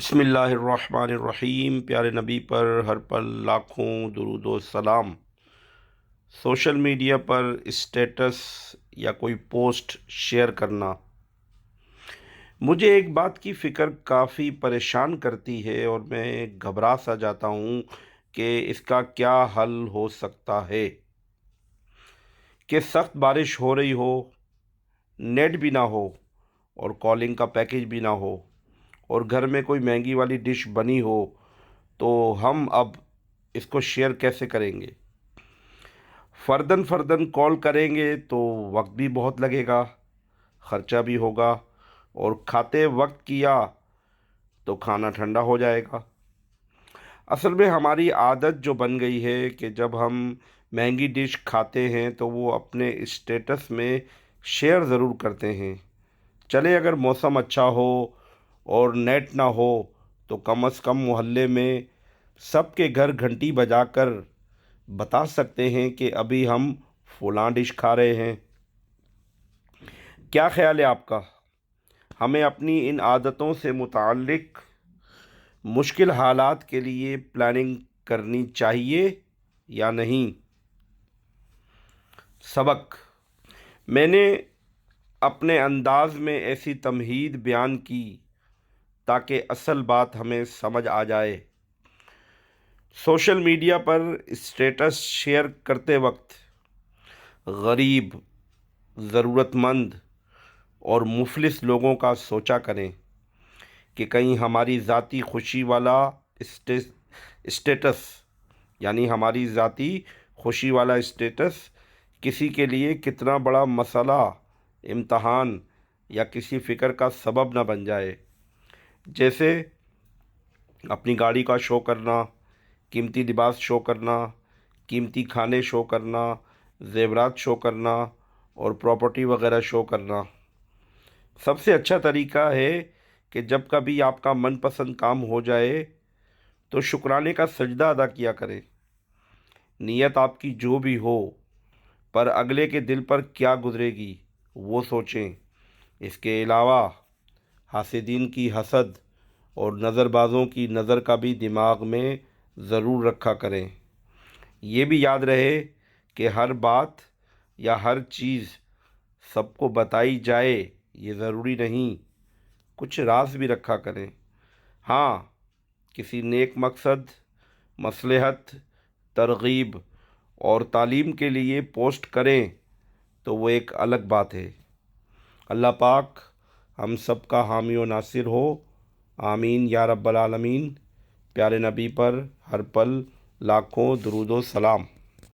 بسم اللہ الرحمن الرحیم۔ پیارے نبی پر ہر پل لاکھوں درود و سلام۔ سوشل میڈیا پر اسٹیٹس یا کوئی پوسٹ شیئر کرنا مجھے ایک بات کی فکر کافی پریشان کرتی ہے، اور میں گھبرا سا جاتا ہوں کہ اس کا کیا حل ہو سکتا ہے۔ کہ سخت بارش ہو رہی ہو، نیٹ بھی نہ ہو اور کالنگ کا پیکیج بھی نہ ہو، اور گھر میں کوئی مہنگی والی ڈش بنی ہو، تو ہم اب اس کو شیئر کیسے کریں گے؟ فرداً کال کریں گے تو وقت بھی بہت لگے گا، خرچہ بھی ہوگا، اور کھاتے وقت کیا تو کھانا ٹھنڈا ہو جائے گا۔ اصل میں ہماری عادت جو بن گئی ہے کہ جب ہم مہنگی ڈش کھاتے ہیں تو وہ اپنے اسٹیٹس میں شیئر ضرور کرتے ہیں۔ چلے اگر موسم اچھا ہو اور نیٹ نہ ہو تو کم از کم محلے میں سب کے گھر گھنٹی بجا کر بتا سکتے ہیں کہ ابھی ہم فلاں ڈش کھا رہے ہیں۔ کیا خیال ہے آپ کا؟ ہمیں اپنی ان عادتوں سے متعلق مشکل حالات کے لیے پلاننگ کرنی چاہیے یا نہیں؟ سبق: میں نے اپنے انداز میں ایسی تمہید بیان کی تاکہ اصل بات ہمیں سمجھ آ جائے۔ سوشل میڈیا پر اسٹیٹس شیئر کرتے وقت غریب، ضرورت مند اور مفلس لوگوں کا سوچا کریں کہ کہیں ہماری ذاتی خوشی والا اسٹیٹس ہماری ذاتی خوشی والا اسٹیٹس کسی کے لیے کتنا بڑا مسئلہ، امتحان یا کسی فکر کا سبب نہ بن جائے۔ جیسے اپنی گاڑی کا شو کرنا، قیمتی لباس شو کرنا، قیمتی کھانے شو کرنا، زیورات شو کرنا اور پراپرٹی وغیرہ شو کرنا۔ سب سے اچھا طریقہ ہے کہ جب کبھی آپ کا من پسند کام ہو جائے تو شکرانے کا سجدہ ادا کیا کریں۔ نیت آپ کی جو بھی ہو، پر اگلے کے دل پر کیا گزرے گی وہ سوچیں۔ اس کے علاوہ حاسدین کی حسد اور نظر بازوں کی نظر کا بھی دماغ میں ضرور رکھا کریں۔ یہ بھی یاد رہے کہ ہر بات یا ہر چیز سب کو بتائی جائے یہ ضروری نہیں، کچھ راز بھی رکھا کریں۔ ہاں، کسی نیک مقصد، مصلحت، ترغیب اور تعلیم کے لیے پوسٹ کریں تو وہ ایک الگ بات ہے۔ اللہ پاک ہم سب کا حامی و ناصر ہو، آمین یا رب العالمین۔ پیارے نبی پر ہر پل لاکھوں درود و سلام۔